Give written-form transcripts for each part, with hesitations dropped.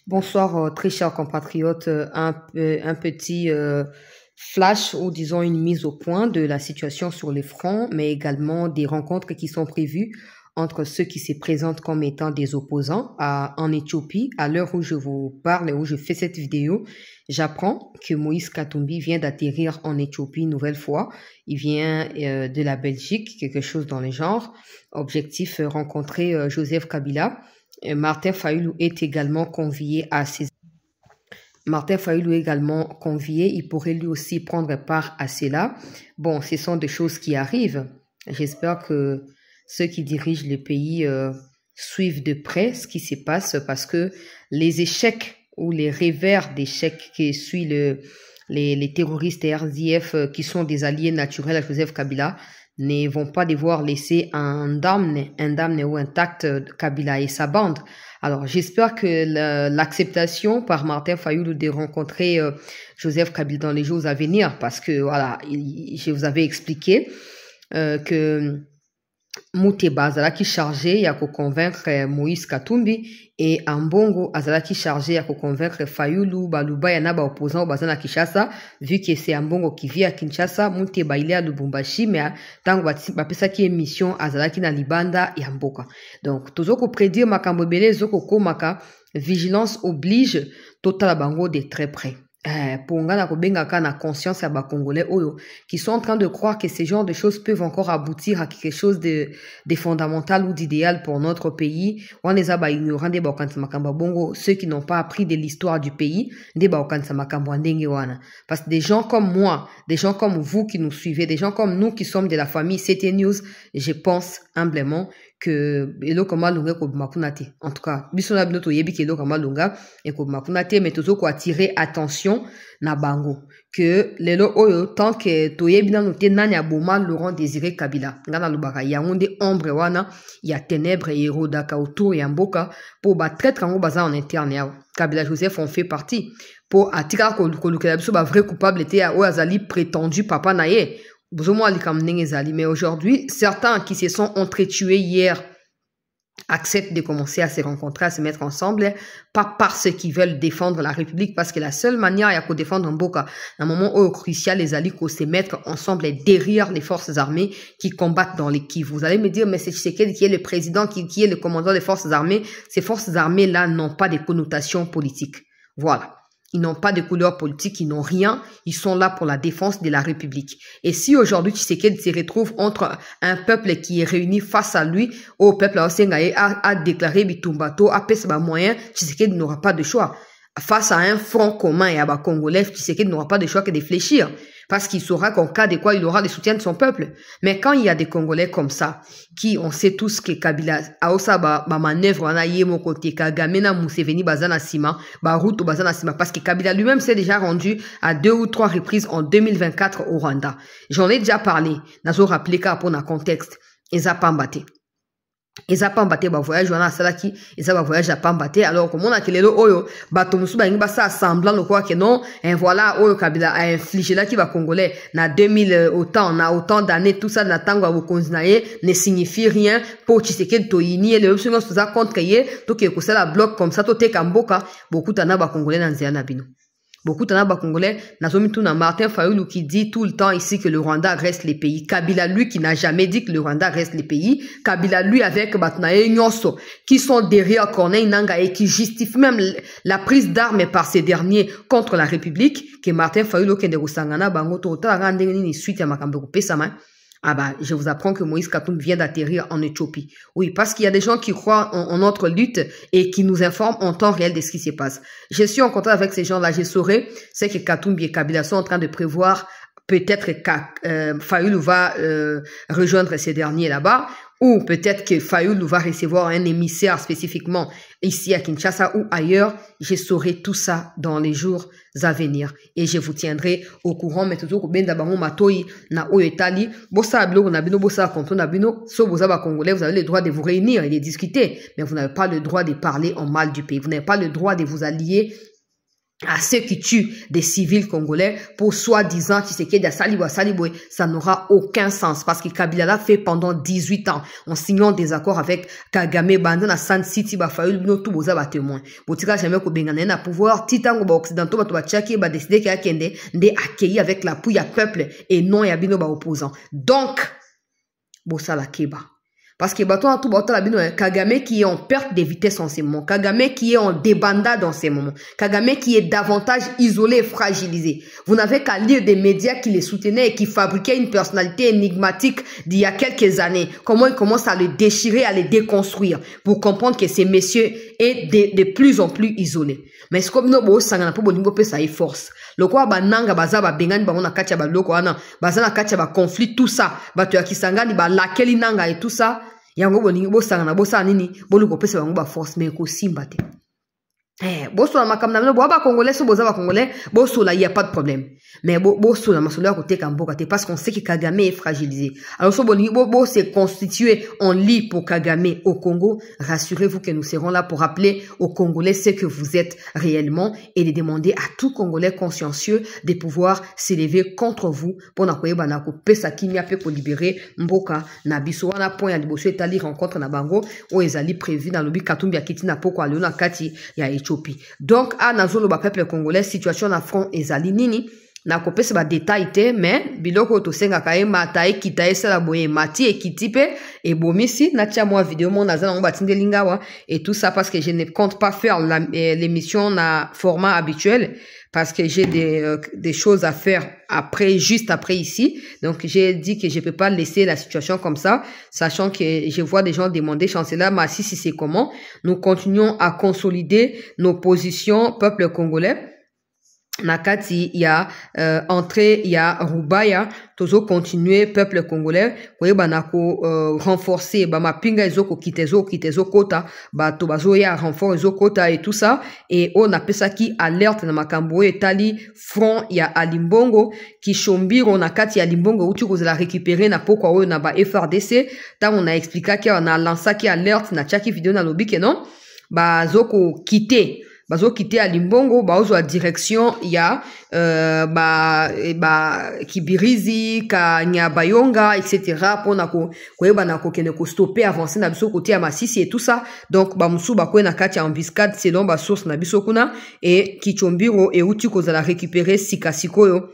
Bonsoir, très chers compatriotes. Un petit flash ou disons une mise au point de la situation sur les fronts, mais également des rencontres qui sont prévues entre ceux qui se présentent comme étant des opposants en Éthiopie. À l'heure où je vous parle et où je fais cette vidéo, j'apprends que Moïse Katumbi vient d'atterrir en Éthiopie une nouvelle fois. Il vient de la Belgique, quelque chose dans le genre. Objectif, rencontrer Joseph Kabila. Martin Fayulu est également convié à ces... Martin Fayulu est également convié, il pourrait lui aussi prendre part à cela. Bon, ce sont des choses qui arrivent. J'espère que ceux qui dirigent le pays suivent de près ce qui se passe parce que les échecs ou les revers d'échecs qui suivent les terroristes RDF qui sont des alliés naturels à Joseph Kabila ne vont pas devoir laisser indemne ou intact Kabila et sa bande. Alors, j'espère que l'acceptation par Martin Fayulu de rencontrer Joseph Kabila dans les jours à venir, parce que, voilà, je vous avais expliqué que Mouteba Azalaki chargé à convaincre Moïse Katumbi et Ambongo Azalaki chargé à convaincre Fayulu Baluba Yanaba opposant au Bazana Kinshasa, vu que c'est Ambongo qui vit à Kinshasa, Mouteba il est à Lubumbashi, mais tant que ça qui est mission Azalaki na Libanda et Amboka. Donc, toujours qu'on prédire Makambo Bele, Zoko Maka, vigilance oblige, total bango de très près. Pour na kobenga na conscience à ba Congolais oyo qui sont en train de croire que ces genres de choses peuvent encore aboutir à quelque chose de fondamental ou d'idéal pour notre pays. On les a ba ignorant des ba makamba bongo, ceux qui n'ont pas appris de l'histoire du pays, des ba makamba ndenge wana. Parce que des gens comme moi, des gens comme vous qui nous suivez, des gens comme nous qui sommes de la famille CT News, je pense humblement que elo kama lunga ko makunate. En tout cas, bisona binoto yebi ke elo kama lunga et ko makunate, mais tozo ko attirer attention na bango que lelo oyo tant que toyebi na noté nani aboma Laurent Désiré Kabila ngana lubaka ya onde ombre wana ya ténèbres et rodaka autour ya mboka pour ba traître ngo baza en interne ya Kabila Joseph en fait partie pour atika ko lukela biso ba vrai coupable était o azali prétendu papa naye. Mais aujourd'hui, certains qui se sont entretués hier acceptent de commencer à se rencontrer, à se mettre ensemble, pas parce qu'ils veulent défendre la République, parce que la seule manière à défendre un Mboka, à un moment où crucial, les alliés se mettre ensemble derrière les forces armées qui combattent dans les Kivu. Vous allez me dire, mais c'est Tshisekedi qui est le président, qui est le commandant des forces armées. Ces forces armées-là n'ont pas de connotation politique. Voilà. Ils n'ont pas de couleur politique, ils n'ont rien. Ils sont là pour la défense de la République. Et si aujourd'hui Tshisekedi se retrouve entre un peuple qui est réuni face à lui, au peuple a déclaré Bitumbato, a pèse moyen, Tshisekedi n'aura pas de choix. Face à un front commun et à bas Congolais, Tshisekedi n'aura pas de choix que de fléchir. Parce qu'il saura qu'en cas de quoi, il aura le soutien de son peuple. Mais quand il y a des Congolais comme ça, qui, on sait tous que Kabila, aosa ba manœuvre, wana yemo côté, Kagame na Museveni bazana sima, ba route bazana sima, parce que Kabila lui-même s'est déjà rendu à 2 ou 3 reprises en 2024 au Rwanda. J'en ai déjà parlé, nazo rappelé qu'à pour un contexte, ils a pas mbatté. Ils a pas mbatté ba voyage wana salaki, ils a ba voyage à pas mbatté, alors comme on a kelelo oyo, ba tomusu ba ngba ça semblant le quoi que non, et voilà oyo Kabila a infligé là qui va congolais na 2000 autant d'années tout ça na tango à konzinaye ne signifie rien pour Tshisekedi toyini et le option se ça contre yé to ke ko la bloc comme ça to te kamboka beaucoup tana ba congolais na nzia na bino. Beaucoup de Congolais, na Martin Fayulu qui dit tout le temps ici que le Rwanda reste les pays. Kabila lui qui n'a jamais dit que le Rwanda reste les pays. Kabila lui avec Batnae Nyonso qui sont derrière Corneille Nangaa et qui justifient même la prise d'armes par ces derniers contre la République. Que Martin Fayulu kende kusangana bango to rande ni suite ya makambo ko pesama. Ah bah, je vous apprends que Moïse Katumbi vient d'atterrir en Éthiopie. Oui, parce qu'il y a des gens qui croient en notre lutte et qui nous informent en temps réel de ce qui se passe. Je suis en contact avec ces gens-là. Je saurais, c'est que Katumbi et Kabila sont en train de prévoir peut-être que Fayulu va rejoindre ces derniers là-bas, ou peut-être que Fayulu va recevoir un émissaire spécifiquement ici à Kinshasa ou ailleurs. Je saurai tout ça dans les jours à venir et je vous tiendrai au courant. Mais toujours benda bango matoi na oyetali bossa blog na bino bossa konto na bino so boza ba congolais, vous avez le droit de vous réunir et de discuter, mais vous n'avez pas le droit de parler en mal du pays. Vous n'avez pas le droit de vous allier à ceux qui tuent des civils congolais pour soi-disant Tshisekedi Saliboué, ça n'aura aucun sens parce que Kabila l'a fait pendant 18 ans en signant des accords avec Kagame Banda na San City Bafayu no tout boza ba témoin. Botika jamais ko bengana na pouvoir titango ba occidentaux ba to ba tchaki ba décider qu'il y a kende ndé accueilli avec l'appui à peuple et non ya bino ba opposant. Donc bossa la keba. Parce que bateau tout bateau la bino Kagame qui est en perte de vitesse en ces moments, Kagame qui est en débandade en ces moments, Kagame qui est davantage isolé et fragilisé. Vous n'avez qu'à lire des médias qui les soutenaient et qui fabriquaient une personnalité énigmatique d'il y a quelques années. Comment ils commencent à le déchirer, à le déconstruire pour comprendre que ces messieurs est de plus en plus isolés. Mais c'est comme nous bo sangana po bolingo pe ça est force. Le quoi ba nanga baza ba bengani ba ona kacha ba loko ana baza na kacha ba conflit tout ça ba to ya kisangani ba lakeli nanga et tout ça. Yango bolingo bo sangana bo sa nini bolingo pesa bango ba force mais ko simba te. Bosso la makam na bo ba congolais so boza ba congolais bosso là il y a pas de problème. Mais bosso la masolo à côté kamboka te parce qu'on sait que Kagame est fragilisé. Alors so bo s'est constitué en lit pour Kagame au Congo. Rassurez-vous que nous serons là pour rappeler aux Congolais ce que vous êtes réellement et de demander à tout Congolais consciencieux de pouvoir s'élever contre vous pour na koyeba na ko pesa kimia pe ko libérer mboka na biso wana point ya liboso etali rencontre na bango o ezali prévu na lobi Katumbi akiti na poko alona kati ya Éthiopie. Donc à nazolo ba peuple congolais situation na front ezali nini na kopesa ba détail te mais biloko to senga kaye matai kita esala boye mati ekiti pe et bomisi na tia moi vidéo mon nazana on batinde lingawa et tout ça parce que je ne compte pas faire l'émission na format habituel parce que j'ai des choses à faire après, juste après ici. Donc, j'ai dit que je peux pas laisser la situation comme ça, sachant que je vois des gens demander, chancelier Massi, si c'est comment. Nous continuons à consolider nos positions, peuple congolais. Nakati, il y a entrée, il y a Rubaya, toujours continuer, peuple congolais, voyez, banako renforcer, ma pinga ezoko kitezo kota, tobazo ya renfort ezoko kota et tout ça, et on appelle ça qui alerte na makambo etali front ya Alimbongo, qui chombiro nakati ya Alimbongo, où tu cause la récupérer na poko o na ba FRDC, ta on a expliqué qu'il on a lancé qui alerte na chaki vidéo na lobby que non, zoko quitter. Bazo quitter à Limbongo, bazo à direction ya Kibirizi, Kanyabayonga, etc. pour nako koyeba nako kene ko stopper avancer na biso côté ya Masisi et tout ça. Donc bamusu bakwe na kati ya embuscade selon ba source na biso kuna et Kichombiro et uti kozala récupérer sikasikoyo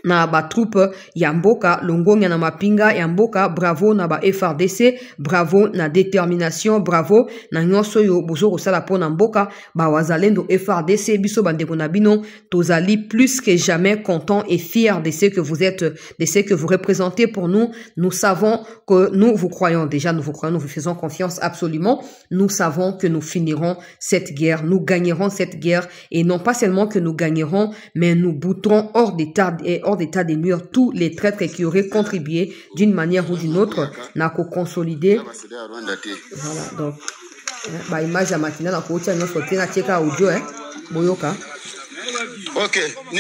na ba troupe ya mboka longonga na mapinga ya mboka. Bravo na ba FRDC, bravo na détermination, bravo na nyonso yo bozo kosala pona mboka ba wazalendo FRDC biso bandeko na bino tozali plus que jamais content et fier de ce que vous êtes, de ce que vous représentez pour nous. Nous savons que nous vous croyons déjà, nous vous croyons, nous vous faisons confiance absolument. Nous savons que nous finirons cette guerre, nous gagnerons cette guerre et non pas seulement que nous gagnerons, mais nous bouterons hors d'état des murs tous les traîtres qui auraient contribué d'une manière ou d'une autre à consolider. Voilà, donc, bah, image à matinée, la côté, nous sommes à tcheka audio, boyoka. Ok, ni.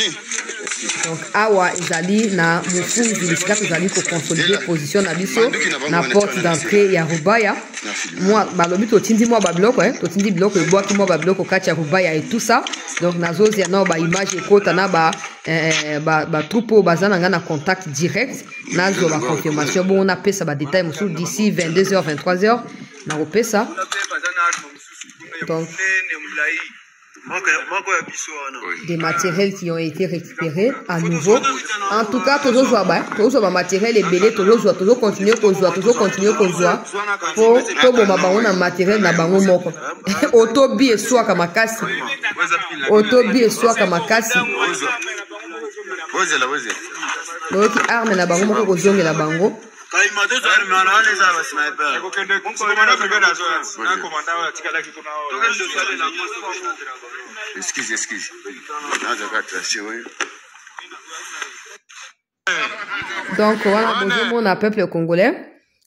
Donc, awa, izali, na mufu, zilisika, izali, pour consolider position na biso, na porte d'entrée, ya Rubaya. Moi, bah, le but, tindi moi, babloko, tindi bloko, bois qui moi, babloko, kacha Rubaya et tout ça. Donc, nazo, ziano, bah, image, écoute, na, troupeau, bazana, na contact direct, nazo, bah, confirmation, bon, on a fait ça, bah, détail, d'ici 22h, 23h, na repé ça. Donc, des matériels qui ont été récupérés à nouveau. En tout cas, toujours jouer matériel et belé, toujours continuer pour bon ma matériel na bango moko. Autobi et soit comme makasi. Autobi et soit comme makasi. Donc arme na bango moko ko zonge la bango. Excuse. Donc, voilà, bonjour, mon peuple congolais.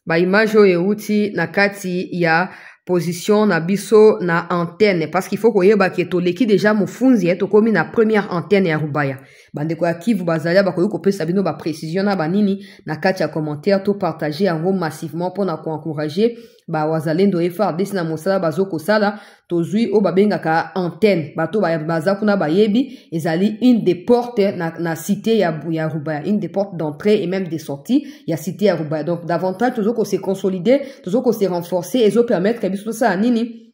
Ba image outi na kati ya position na biso na antenne parce qu'il faut koyeba ke to leki déjà mufunzi to komi na première antenne ya Rubaya. Bandeko ya Kivu bazalia ba koyo kopesa bino ba précision na banini na kati ya commentaire to partager en gros massivement pour na encourager ba wazalendo FARDC na mosala bazoko sala tozui o babenga ka antenne bato baza kuna bayebi ezali une des portes na cité ya Rubaya, une des portes d'entrée et même des sorties ya cité ya Rubaya. Donc davantage tozoko se consolider, tozoko se renforcer et zo permettre que biso ça nini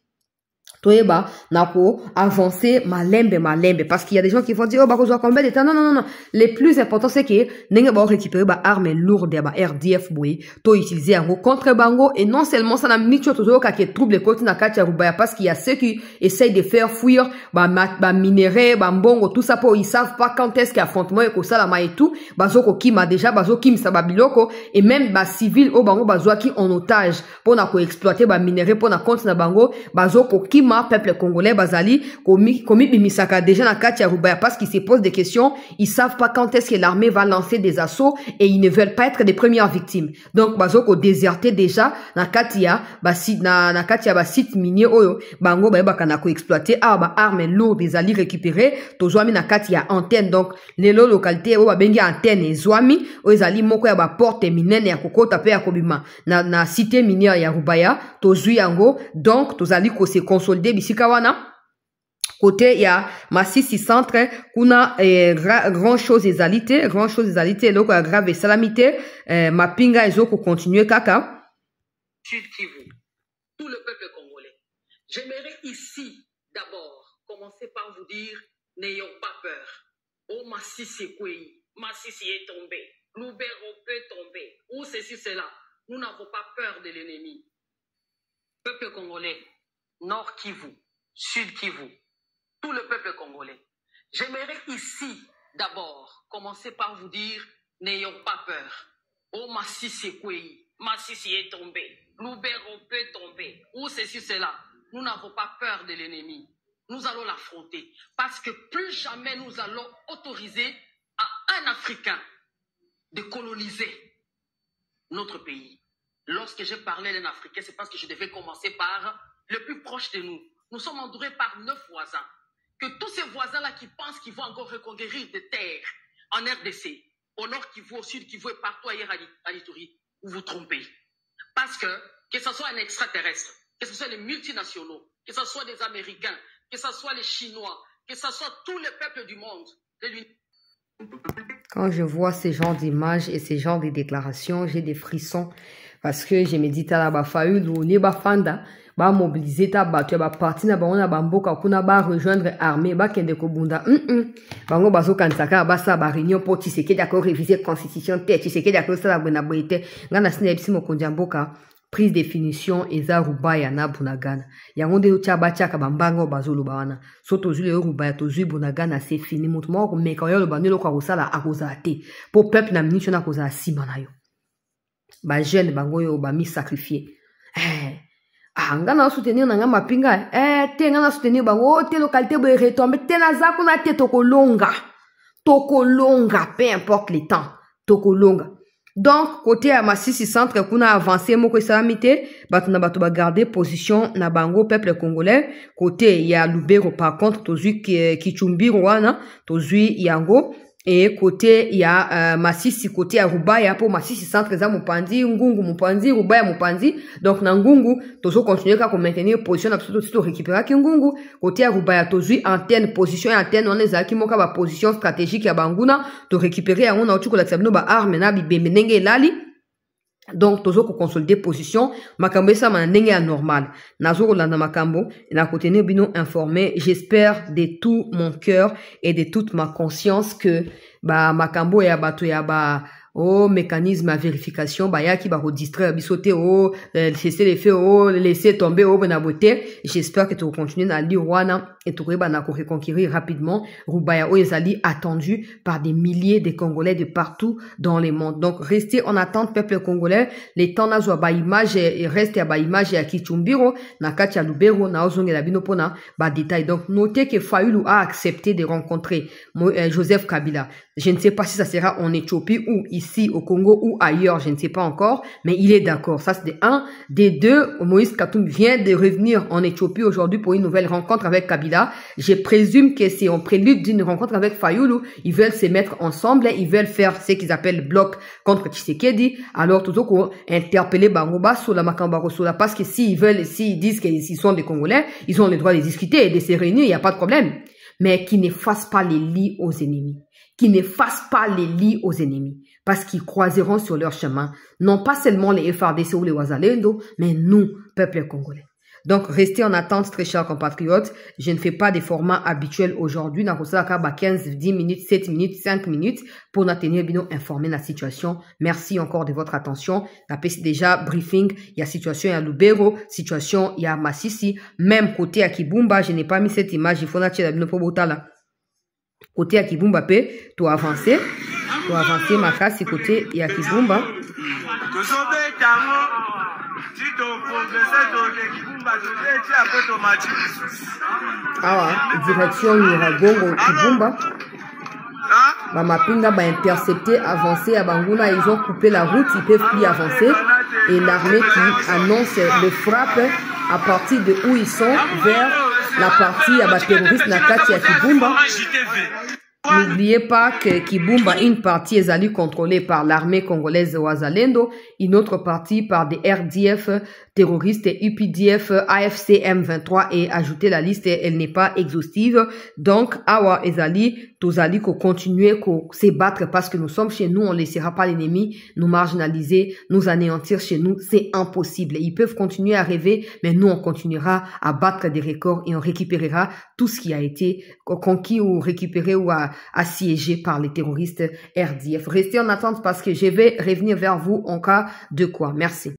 toyeba nako avancer malembe parce qu'il y a des gens qui vont dire oh bah besoin combien de temps non le plus important c'est que n'enga ba récupérer ba armes lourdes ba RDF boy to utiliser en contre bango et non seulement ça na micho tozo ka ke trouble côté na kati ya Rubaya parce qu'il y a ceux qui essayent de faire fuir ba minerais ba mbongo tout ça pour ils savent pas quand est-ce qu'affrontement et ko sala ma et tout bazoko kima déjà bazoko kim sa babiloko et même ba civil au bango bazwa ki en otage pour na ko exploiter ba minerais pour na compte na bango bazoko kima peuple congolais bazali komi bimisaka déjà na kati ya Rubaya parce qu'ils se posent des questions, ils savent pas quand est-ce que l'armée va lancer des assauts et ils ne veulent pas être des premières victimes. Donc bazoko déserté déjà na kati ya na kati ya ba site minier oyo bango ba kana ko exploiter ba armes lourdes ezali récupérer tozwami na kati ya antenne. Donc lelo localité o ba bengi antenne ezwami o ezali moko ya ba porte minene ya kokota pe ya kobima na cité minière ya Rubaya tozui yango. Donc tozali ko se consolider bisika wana côté ya Masisi centre kuna grand chose ezalité loko ya grave salamité mapinga ezoko continuer kaka Sud Kivu, tout le peuple congolais. J'aimerais ici d'abord commencer par vous dire n'ayons pas peur. Oh Masisi Kwei, Masisi est tombé, Lubero peut tomber, ou ceci cela. Nous n'avons pas peur de l'ennemi. Peuple congolais, Nord Kivu, Sud Kivu, tout le peuple congolais. J'aimerais ici, d'abord, commencer par vous dire, n'ayons pas peur. Oh Masisi Kwei, Masisi est tombé, Lubero peut tomber, ou ceci, cela. Nous n'avons pas peur de l'ennemi. Nous allons l'affronter, parce que plus jamais nous allons autoriser à un Africain de coloniser notre pays. Lorsque j'ai parlé d'un Africain, c'est parce que je devais commencer par le plus proche de nous. Nous sommes entourés par 9 voisins. Que tous ces voisins-là qui pensent qu'ils vont encore reconquérir des terres en RDC, au nord Kivu, au sud Kivu et partout ailleurs à l'Ituri, vous vous trompez. Parce que ce soit un extraterrestre, que ce soit les multinationaux, que ce soit des Américains, que ce soit les Chinois, que ce soit tous les peuples du monde, de l'univers. Quand je vois ces genres d'images et ces genres de déclarations, j'ai des frissons parce que je me dis tala ba faulu ne ba fanda ba mobiliser ta batu ba parti na ba mboka kuna ba rejoindre armée ba kende ko bunda bango bazo kansaka ba sa ba réunion pour Tshisekedi d'accord réviser constitution te Tshisekedi d'accord ça la bona boite ngana sine ebisimo konja mboka prise définition eza Rubaya na Bunagana yango nde tshaba tshaka bambango bazolo bawana soto zule Rubaya to zui Bunagana c'est fini mutu moko meka yo lo banelo kwa kosala akoza te pour peuple na minute na koza sima na yo ba jeune bango yo ba mi sacrifier ngana soutenir na ngama pinga te ngana soutenir bango te localité bo retomber te na zaku na te tokolonga peu importe les temps tokolonga. Donc côté à Masisi centre kuna avancé moko salamité batu na bato ba garder position na bango peuple congolais côté ya Lubero par contre tozui Kichumbiro wana tozui yango et côté ya Masisi côté ya Rubaya pour Masisi centre za Mupanzi Ngungu Mupanzi Rubaya Mupanzi donc na Ngungu tozo continuer ka maintenir position absolument to récupérer ki Ngungu côté ya Rubaya tozui antenne position ya antenne on ezaki moka ba position stratégique ya banguna to récupérer yango na otuko la tsabino ba arme na bibembe ndenge lali. Donc tozo ko consolider position makambo esa ma ndenge ya normal nazo kolanda makambo na côté ne bino informé. J'espère de tout mon cœur et de toute ma conscience que ba makambo ya bato ya ba mécanisme à vérification ba yaki ba redistraire bisoté cesser les faits laisser tomber na beauté. J'espère que tu vas continuer na liwana et tu vas na reconquérir rapidement Rubaya ezali attendu par des milliers de Congolais de partout dans le monde. Donc restez en attente peuple congolais, les temps na zo ba image et reste ba image ya Kichumbiro na kati ya Lubero na ozongela bino pona ba détail. Donc notez que Fayulu a accepté de rencontrer Joseph Kabila. Je ne sais pas si ça sera en Éthiopie ou ici ici au Congo ou ailleurs, je ne sais pas encore, mais il est d'accord. Ça, c'est un. Des deux, Moïse Katumbi vient de revenir en Éthiopie aujourd'hui pour une nouvelle rencontre avec Kabila. Je présume que c'est en prélude d'une rencontre avec Fayoulou. Ils veulent se mettre ensemble, ils veulent faire ce qu'ils appellent bloc contre Tshisekedi. Alors, tout qu'on interpeller Bangoba sur la Makamba Sola, parce que s'ils disent qu'ils sont des Congolais, ils ont le droit de discuter et de se réunir, il n'y a pas de problème. Mais qui ne fassent pas les lits aux ennemis. Qui ne fassent pas les lits aux ennemis. Parce qu'ils croiseront sur leur chemin, non pas seulement les FRDC ou les Wazalendo, mais nous, peuple congolais. Donc, restez en attente, très chers compatriotes. Je ne fais pas des formats habituels aujourd'hui. Dans 15, 10 minutes, 7 minutes, 5 minutes pour nous tenir bien informés de la situation. Merci encore de votre attention. C'est déjà briefing. Il y a situation à Lubero, situation il y a Masisi. Même côté à Kibumba, je n'ai pas mis cette image. Il faut la côté à Kibumba, tu avancer. Tu avancer, ma casse, côté il y a Kibumba. Direction Nyiragongo Kibumba. Mapinga intercepté, avancé à Banguna, ils ont coupé la route, ils peuvent plus avancer. Et l'armée qui annonce le frappe à partir de où ils sont vers la partie à terroriste Nakati à Kibumba. N'oubliez pas que Kibumba, une partie est allée contrôlée par l'armée congolaise Wazalendo, une autre partie par des RDF terroristes, UPDF, AFC M23 et ajouter la liste, elle n'est pas exhaustive. Donc, Awa Ezali, Tozali, qu'on continue, qu'on se battre parce que nous sommes chez nous, on ne laissera pas l'ennemi nous marginaliser, nous anéantir chez nous, c'est impossible. Ils peuvent continuer à rêver, mais nous, on continuera à battre des records et on récupérera tout ce qui a été conquis ou récupéré ou assiégé par les terroristes RDF. Restez en attente parce que je vais revenir vers vous en cas de quoi. Merci.